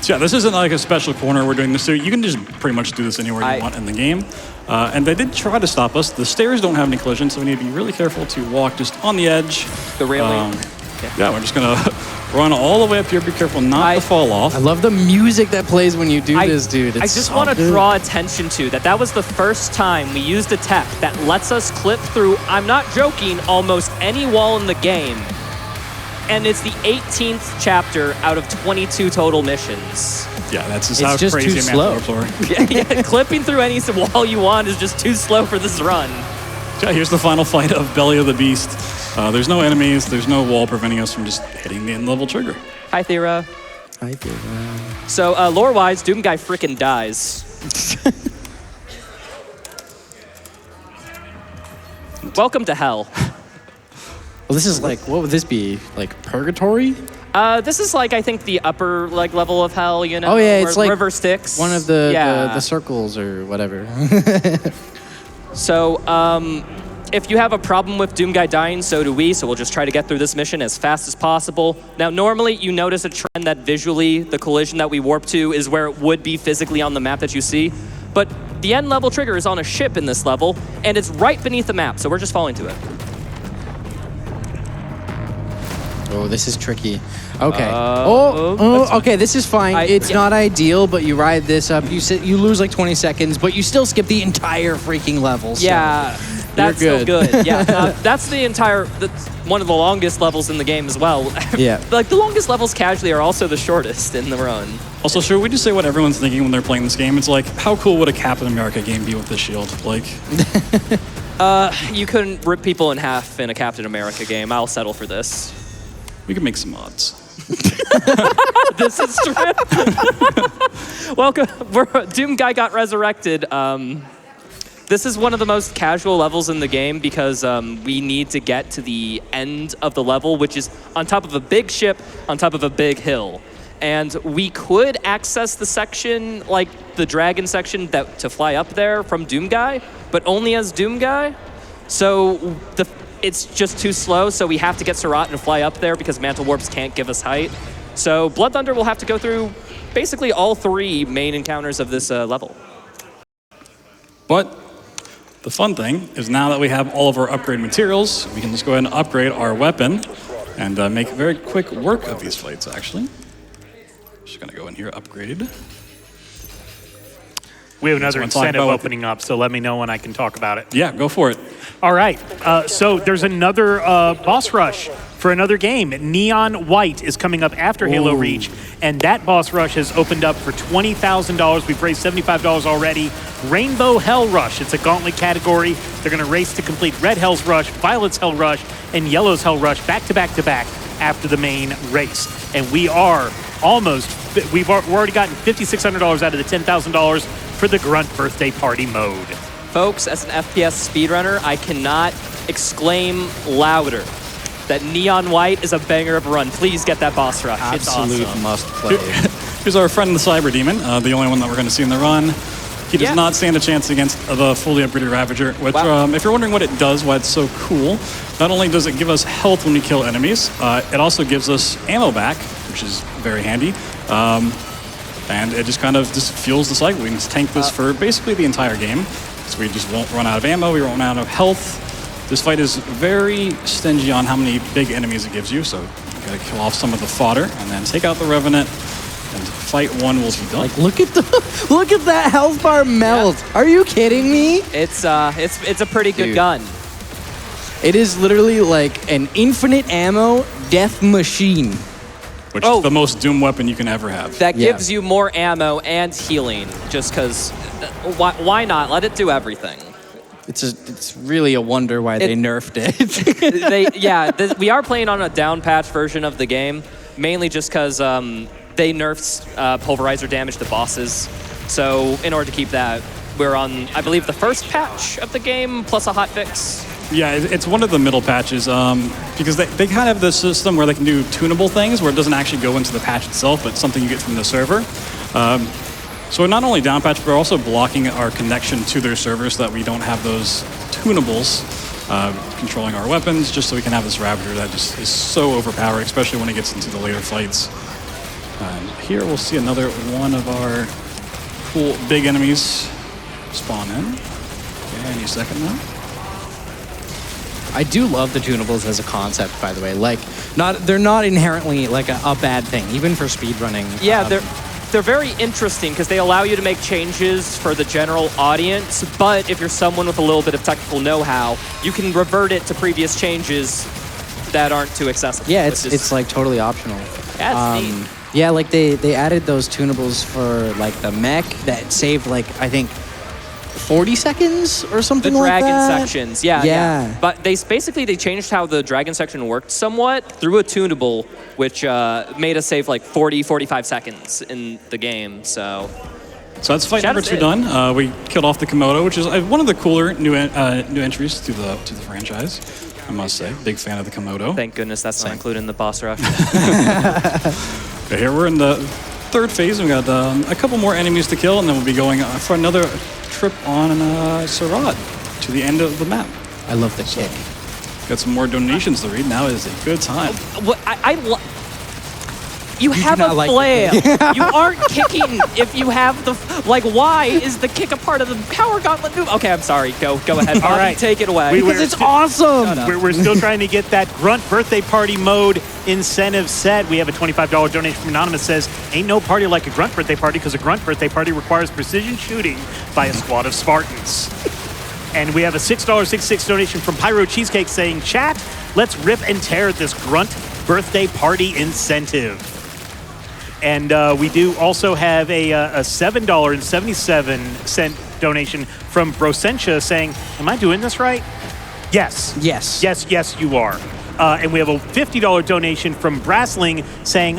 So yeah, this isn't like a special corner we're doing this to. You can just pretty much do this anywhere you want in the game. And they did try to stop us. The stairs don't have any collision, so we need to be really careful to walk just on the edge. The railing. Yeah, we're just going to run all the way up here. Be careful not to fall off. I love the music that plays when you do this, dude. I just want to draw attention to that was the first time we used a tech that lets us clip through, I'm not joking, almost any wall in the game. And it's the 18th chapter out of 22 total missions. Yeah, that's just how crazy too slow. Yeah, clipping through any wall you want is just too slow for this run. Yeah, here's the final fight of Belly of the Beast. There's no enemies, there's no wall preventing us from just hitting the end level trigger. Hi, Thera. Hi, Thera. So, lore-wise, Doom Guy frickin' dies. Welcome to hell. Well, this is what would this be? Purgatory? This is I think the upper level of hell, Oh yeah, it's River Styx. One of the circles or whatever. So, if you have a problem with Doom Guy dying, so do we, so we'll just try to get through this mission as fast as possible. Now, normally you notice a trend that visually the collision that we warp to is where it would be physically on the map that you see, but the end level trigger is on a ship in this level, and it's right beneath the map, so we're just falling to it. Oh, this is tricky. Okay. Okay, this is fine. It's not ideal, but you ride this up. You lose like 20 seconds, but you still skip the entire freaking level. So yeah, that's still good. Yeah, that's one of the longest levels in the game as well. Yeah. Like, the longest levels casually are also the shortest in the run. Also, should we just say what everyone's thinking when they're playing this game? It's like, how cool would a Captain America game be with this shield? Like, you couldn't rip people in half in a Captain America game. I'll settle for this. we could make some mods. This is true. Welcome. Doom Guy got resurrected. This is one of the most casual levels in the game because we need to get to the end of the level, which is on top of a big ship, on top of a big hill. And we could access the section, like the dragon section, to fly up there from Doom Guy, but only as Doom Guy. So it's just too slow, so we have to get Surratt and fly up there because Mantle Warps can't give us height. So BloodThunder will have to go through basically all 3 main encounters of this level. But the fun thing is now that we have all of our upgrade materials, we can just go ahead and upgrade our weapon and make very quick work of these fights, actually. Just gonna go in here, upgrade. We have another incentive opening up, so let me know when I can talk about it. Yeah, go for it. All right, so there's another boss rush for another game. Neon White is coming up after Halo Reach, and that boss rush has opened up for $20,000. We've raised $75 already. Rainbow Hell Rush, it's a gauntlet category. They're gonna race to complete Red Hell's Rush, Violet's Hell Rush, and Yellow's Hell Rush back to back to back after the main race. And we're already gotten $5,600 out of the $10,000 for the Grunt Birthday Party mode. Folks, as an FPS speedrunner, I cannot exclaim louder that Neon White is a banger of a run. Please get that boss rush. Absolute It's awesome. must play. Here's our friend the Cyber Demon, the only one that we're going to see in the run. He does not stand a chance against the fully upgraded Ravager, which, if you're wondering what it does, why it's so cool, not only does it give us health when we kill enemies, it also gives us ammo back, which is very handy. And it just kind of fuels the cycle. We can just tank this for basically the entire game. So we just won't run out of ammo, we won't run out of health. This fight is very stingy on how many big enemies it gives you, so you gotta kill off some of the fodder and then take out the Revenant, and fight 1 will be done. Like, look at that health bar melt. Yeah. Are you kidding me? It's a pretty good gun. It is literally like an infinite ammo death machine. Which is the most Doom weapon you can ever have. That gives you more ammo and healing, just because, why not? Let it do everything. It's really a wonder why they nerfed it. We are playing on a down patch version of the game, mainly just because they nerfed pulverizer damage to bosses. So in order to keep that, we're on, I believe, the first patch of the game, plus a hotfix. Yeah, it's one of the middle patches because they kind of have this system where they can do tunable things where it doesn't actually go into the patch itself, but something you get from the server. So we're not only down patch, but we're also blocking our connection to their server so that we don't have those tunables controlling our weapons, just so we can have this Ravager that just is so overpowered, especially when it gets into the later fights. Here we'll see another one of our cool big enemies spawn in. Okay, any second now. I do love the tunables as a concept, by the way. Like, they're not inherently like a bad thing, even for speedrunning. Yeah, they're very interesting because they allow you to make changes for the general audience, but if you're someone with a little bit of technical know-how, you can revert it to previous changes that aren't too accessible. Yeah, it's like totally optional. Yeah, it's neat. Yeah, like they added those tunables for like the mech that saved like, I think, 40 seconds or something like that? The dragon sections, yeah. But they changed how the dragon section worked somewhat through a tunable, which made us save like 40, 45 seconds in the game, so... So that's fight number 2 done. We killed off the Komodo, which is one of the cooler new entries to the franchise, I must say. Big fan of the Komodo. Thank goodness that's not included in the boss rush. Okay, here we're in the 3rd phase. We've got a couple more enemies to kill, and then we'll be going for another trip on Surratt to the end of the map. I love the kick. Got some more donations to read. Now is a good time. You have do not a like flail. You aren't kicking if you have the... Like, why is the kick a part of the power gauntlet move? Okay, I'm sorry. Go ahead, Bobby. right. Take it away. Because it's awesome. We're still trying to get that Grunt birthday party mode incentive set. We have a $25 donation from Anonymous says, ain't no party like a Grunt birthday party because a Grunt birthday party requires precision shooting by a squad of Spartans. And we have a $6.66 donation from Pyro Cheesecake saying, chat, let's rip and tear this Grunt birthday party incentive. And we do also have a $7.77 donation from Brosentia saying, am I doing this right? Yes. Yes. Yes, yes, you are. And we have a $50 donation from Brassling saying,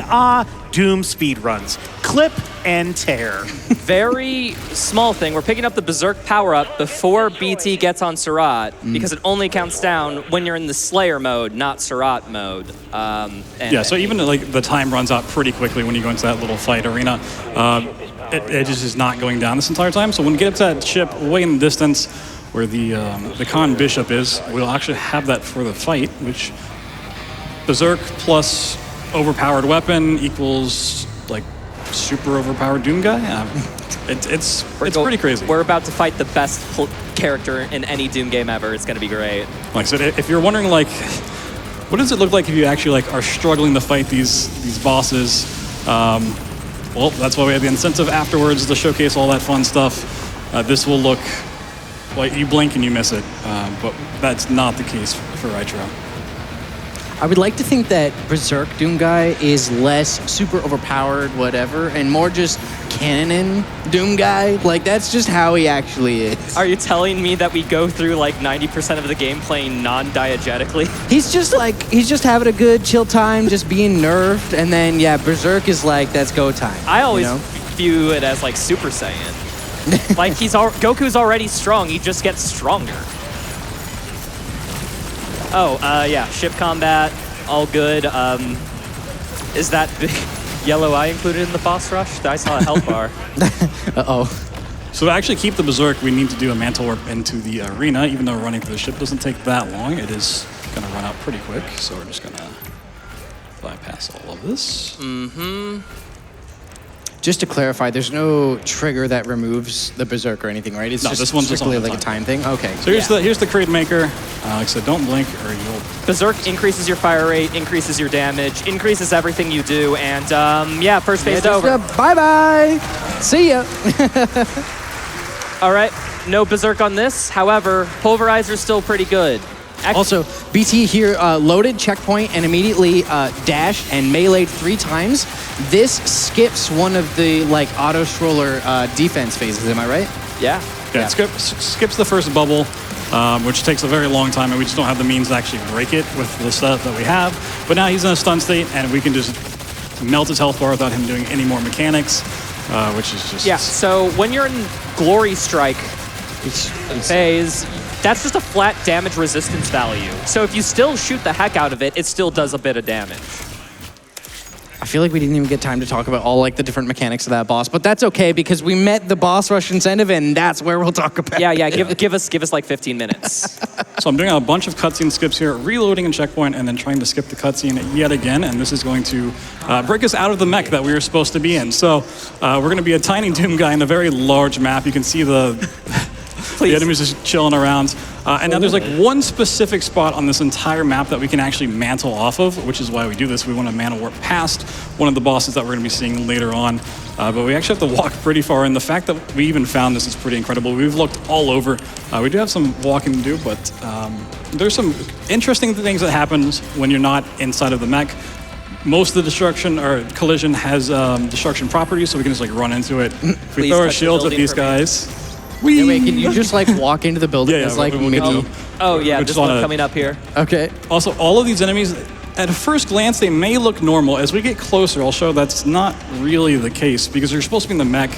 Doom speedruns. Clip and tear. Very small thing. We're picking up the Berserk power-up before BT gets on Surratt because it only counts down when you're in the Slayer mode, not Surratt mode. Yeah, so even like the time runs out pretty quickly when you go into that little fight arena. It just is not going down this entire time. So when we get up to that ship way in the distance where the Khan Bishop is, we'll actually have that for the fight, which Berserk plus overpowered weapon equals like super overpowered Doom guy. It's pretty crazy. We're about to fight the best character in any Doom game ever. It's going to be great. Like I said, if you're wondering like, what does it look like if you actually like are struggling to fight these bosses? Well, that's why we have the incentive afterwards to showcase all that fun stuff. This will look like you blink and you miss it, but that's not the case for Nitro. I would like to think that Berserk Doom guy is less super overpowered, whatever, and more just canon Doom guy. Like, that's just how he actually is. Are you telling me that we go through like 90% of the game playing non-diegetically? He's just having a good chill time, just being nerfed, and then, yeah, Berserk is like, that's go time. I always view it as like Super Saiyan. Like, Goku's already strong, he just gets stronger. Oh, yeah, ship combat, all good. Is that big yellow eye included in the boss rush? I saw a health bar. Uh-oh. So to actually keep the Berserk, we need to do a mantle warp into the arena. Even though running through the ship doesn't take that long, it is going to run out pretty quick. So we're just going to bypass all of this. Mm-hmm. Just to clarify, there's no trigger that removes the Berserk or anything, right? It's No, just this one's just strictly on the like a time. time thing? Okay. So here's the crate maker. Like I said, don't blink or you'll... Berserk increases your fire rate, increases your damage, increases everything you do, and yeah, first phase over. Bye-bye. See ya. All right, no Berserk on this. However, Pulverizer's still pretty good. Also, BT here loaded checkpoint and immediately dashed and meleeed 3 times. This skips one of the like auto stroller defense phases. Am I right? Yeah. Yeah, it skips the first bubble, which takes a very long time, and we just don't have the means to actually break it with the setup that we have. But now he's in a stun state, and we can just melt his health bar without him doing any more mechanics, which is just... Yeah, so when you're in Glory Strike phase, that's just a flat damage resistance value. So if you still shoot the heck out of it, it still does a bit of damage. I feel like we didn't even get time to talk about all like the different mechanics of that boss, but that's okay because we met the boss rush incentive, and that's where we'll talk about. Yeah. Give us like 15 minutes. So I'm doing a bunch of cutscene skips here, reloading in checkpoint, and then trying to skip the cutscene yet again. And this is going to break us out of the mech that we were supposed to be in. So we're going to be a tiny Doom guy in a very large map. You can see the enemies just chilling around. And now there's like one specific spot on this entire map that we can actually mantle off of, which is why we do this. We want to mantle warp past one of the bosses that we're going to be seeing later on. But we actually have to walk pretty far, and the fact that we even found this is pretty incredible. We've looked all over. We do have some walking to do, but there's some interesting things that happens when you're not inside of the mech. Most of the destruction or collision has destruction properties, so we can just like run into it. If we throw our shields at these guys... Hey, wait, can you just like walk into the building as like we'll mini? Oh yeah, this one coming up here. Okay. Also, all of these enemies, at first glance, they may look normal. As we get closer, I'll show that's not really the case because you're supposed to be in the mech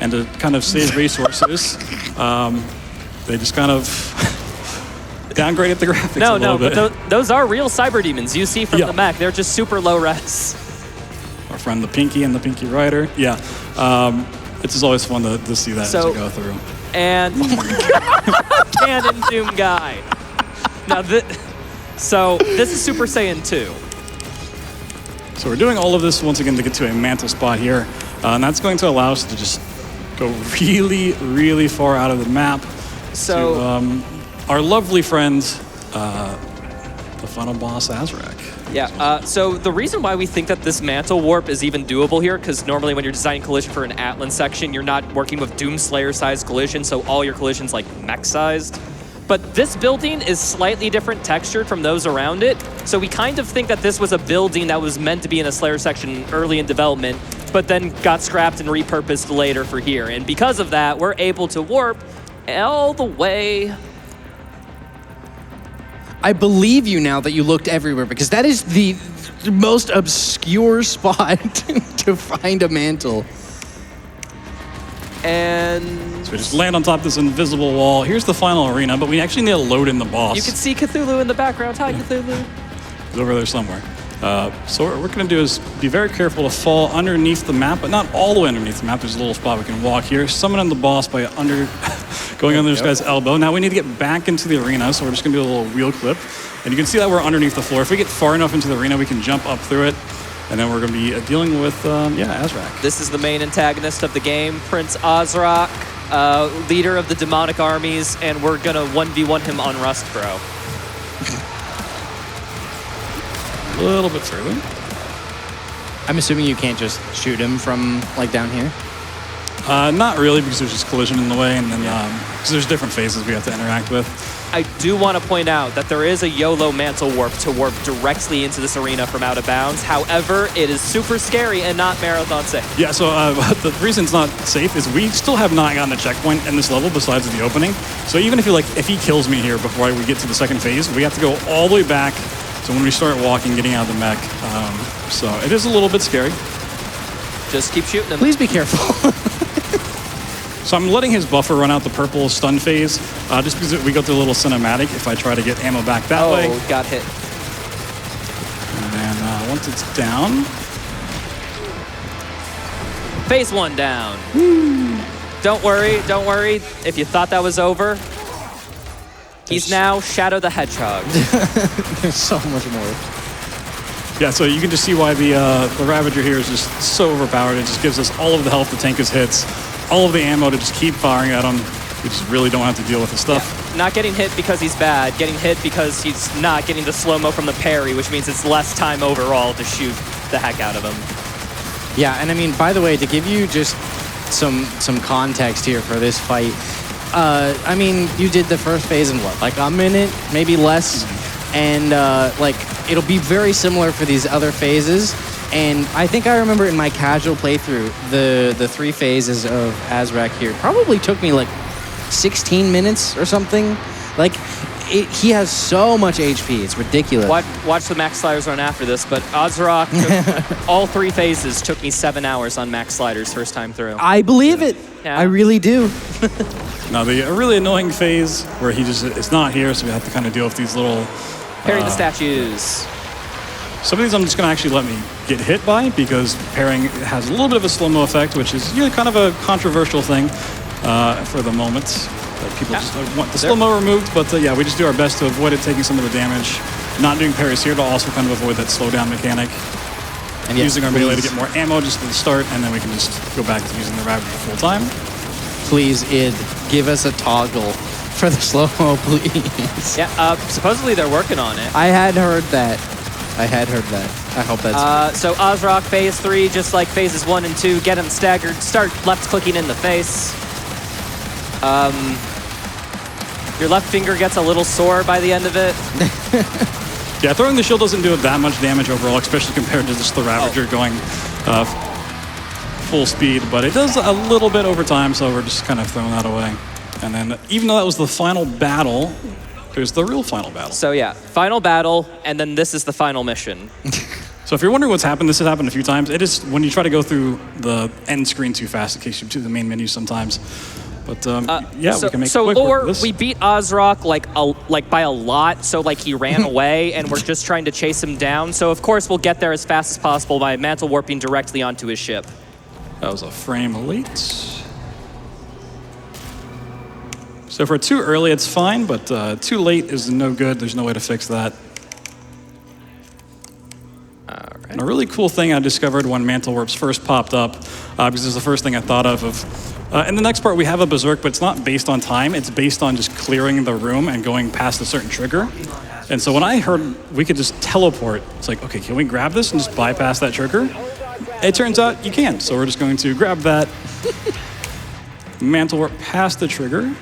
and to kind of save resources. They just kind of downgraded the graphics a little bit. But those are real cyber demons you see from Yeah. the mech. They're just super low res. Our friend the Pinky and the Pinky Rider. Yeah. It's just always fun to see that as we go through. And Cannon Doom guy. Now, so this is Super Saiyan 2. So we're doing all of this once again to get to a mantle spot here. And that's going to allow us to just go really, really far out of the map. So to, our lovely friend, the final boss, Azrak. yeah, so the reason why we think that this mantle warp is even doable here, because normally when you're designing collision for an Atlan section, you're not working with Doomslayer-sized collision, so all your collision's like mech-sized. But this building is slightly different textured from those around it, so we kind of think that this was a building that was meant to be in a Slayer section early in development, but then got scrapped and repurposed later for here. And because of that, we're able to warp all the way. I believe you now that you looked everywhere, because that is the most obscure spot to find a mantle. And So we just land on top of this invisible wall. Here's the final arena, but we actually need to load in the boss. you can see Cthulhu in the background. Hi, Cthulhu. He's over there somewhere. So what we're going to do is be very careful to fall underneath the map, but not all the way underneath the map. There's a little spot we can walk here. Summon the boss by going under this guy's elbow. Now we need to get back into the arena, so we're just going to do a little wheel clip. And you can see that we're underneath the floor. If we get far enough into the arena, we can jump up through it. And then we're going to be dealing with, Azrak. This is the main antagonist of the game, Prince Azrak, leader of the demonic armies, and we're going to 1v1 him on Rust, bro. A little bit further. I'm assuming you can't just shoot him from, like, down here? Not really, because there's just collision in the way, and then because there's different phases we have to interact with. I do want to point out that there is a YOLO mantle warp to warp directly into this arena from out of bounds. However, it is super scary and not marathon safe. Yeah, so the reason it's not safe is we still have not gotten a checkpoint in this level besides the opening. So even if he kills me here before we get to the second phase, we have to go all the way back to when we start walking, getting out of the mech. So it is a little bit scary. Just keep shooting him. Please be careful. So I'm letting his buffer run out the purple stun phase, just because we go through a little cinematic if I try to get ammo back that way. Oh, got hit. And then once it's down... Phase 1 down. Don't worry. If you thought that was over, he's now Shadow the Hedgehog. There's so much more. Yeah, so you can just see why the Ravager here is just so overpowered. It just gives us all of the health to tank his hits, all of the ammo to just keep firing at him. We just really don't have to deal with the stuff. Yeah. Not getting hit because he's bad, getting hit because he's not getting the slow-mo from the parry, which means it's less time overall to shoot the heck out of him. Yeah, and I mean, by the way, to give you just some context here for this fight, I mean, you did the first phase in what, like a minute, maybe less? And like, it'll be very similar for these other phases. And I think I remember in my casual playthrough, the 3 phases of Azrak here probably took me like 16 minutes or something. Like, he has so much HP, it's ridiculous. Watch the Max Sliders run after this, but Azrak took all 3 phases took me 7 hours on Max Sliders first time through. I believe it. Yeah. I really do. Now the really annoying phase where it's not here, so we have to kind of deal with these little... Parry the statues. Some of these I'm just going to actually let me get hit by, because parrying has a little bit of a slow-mo effect, which is kind of a controversial thing for the moment. People just want the slow-mo removed, but yeah, we just do our best to avoid it taking some of the damage. Not doing parries here to also kind of avoid that slowdown mechanic. And yes, using our melee to get more ammo just at the start, and then we can just go back to using the Ravager full time. Please, id, give us a toggle for the slow-mo, please. Yeah, supposedly they're working on it. I had heard that. I hope that's so Azrak phase 3, just like phases 1 and 2, get him staggered, start left clicking in the face. Your left finger gets a little sore by the end of it. Yeah, throwing the shield doesn't do that much damage overall, especially compared to just the Ravager going full speed, but it does a little bit over time, so we're just kind of throwing that away. And then, even though that was the final battle, there's the real final battle. So yeah, final battle, and then this is the final mission. So if you're wondering what's happened, this has happened a few times. It is when you try to go through the end screen too fast, it takes you to the main menu sometimes. But yeah, we can make so quick work lore, of this. we beat Azrak like by a lot, so like he ran away, and we're just trying to chase him down. So of course we'll get there as fast as possible by mantle warping directly onto his ship. That was a frame late. So if we're too early, it's fine, but too late is no good. There's no way to fix that. All And a really cool thing I discovered when Mantle Warps first popped up, because it's the first thing I thought of. In the next part, we have a Berserk, but it's not based on time. It's based on just clearing the room and going past a certain trigger. And so when I heard we could just teleport, it's like, okay, can we grab this and just bypass that trigger? It turns out you can't, so we're just going to grab that, Mantle Warp past the trigger.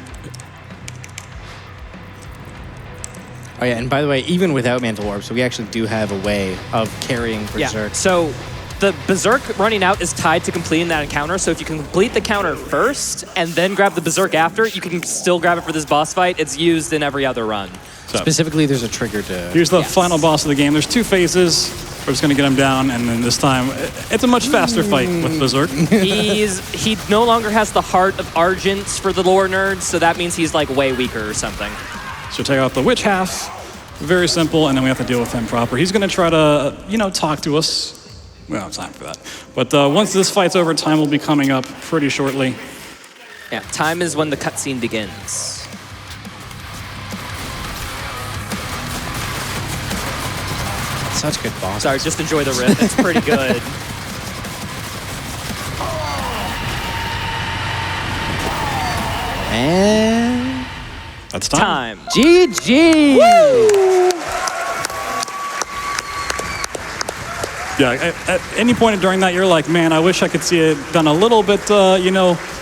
Oh yeah, and by the way, even without Mantle Warps, we actually do have a way of carrying Berserk. Yeah. So the Berserk running out is tied to completing that encounter. So if you can complete the counter first and then grab the Berserk after, you can still grab it for this boss fight. It's used in every other run. So specifically, there's a trigger to... Here's the final boss of the game. There's 2 phases. We're just going to get him down, and then this time, it's a much faster fight with Berserk. He no longer has the heart of Argent for the lore nerds, so that means he's like way weaker or something. So take out the witch half. Very simple, and then we have to deal with him proper. He's going to try to, talk to us. We don't have time for that. But once this fight's over, time will be coming up pretty shortly. Yeah, time is when the cutscene begins. Such good boss. Sorry, just enjoy the riff. It's pretty good. And... That's time. GG! Yeah, at any point during that, you're like, man, I wish I could see it done a little bit,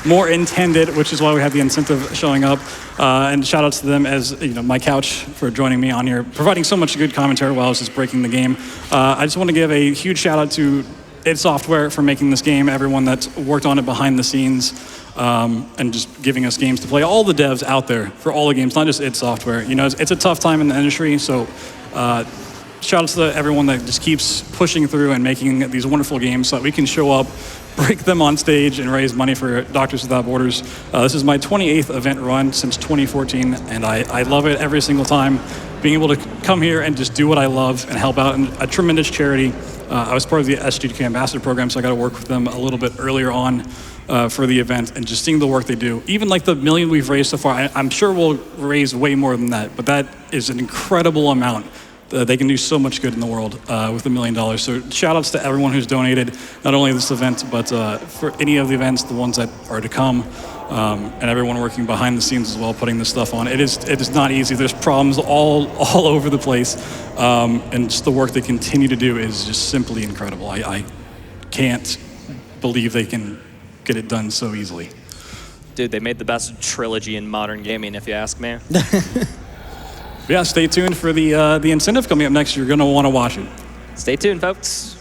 more intended, which is why we have the incentive showing up. And shout outs to them as, my couch for joining me on here, providing so much good commentary while I was just breaking the game. I just want to give a huge shout out to id Software for making this game, everyone that's worked on it behind the scenes, and just giving us games to play. All the devs out there for all the games, not just id Software. It's a tough time in the industry, so shout out to everyone that just keeps pushing through and making these wonderful games so that we can show up, break them on stage, and raise money for Doctors Without Borders. This is my 28th event run since 2014, and I love it every single time. Being able to come here and just do what I love and help out in a tremendous charity. I was part of the SGDQ Ambassador Program, so I got to work with them a little bit earlier on for the event, and just seeing the work they do. Even like the $1 million we've raised so far, I'm sure we'll raise way more than that, but that is an incredible amount. They can do so much good in the world with $1 million. So shout outs to everyone who's donated, not only this event, but for any of the events, the ones that are to come, and everyone working behind the scenes as well, putting this stuff on. It is not easy. There's problems all over the place, and just the work they continue to do is just simply incredible. I can't believe they can get it done so easily. Dude, they made the best trilogy in modern gaming, if you ask me. Yeah, stay tuned for the incentive coming up next. You're going to want to watch it. Stay tuned, folks.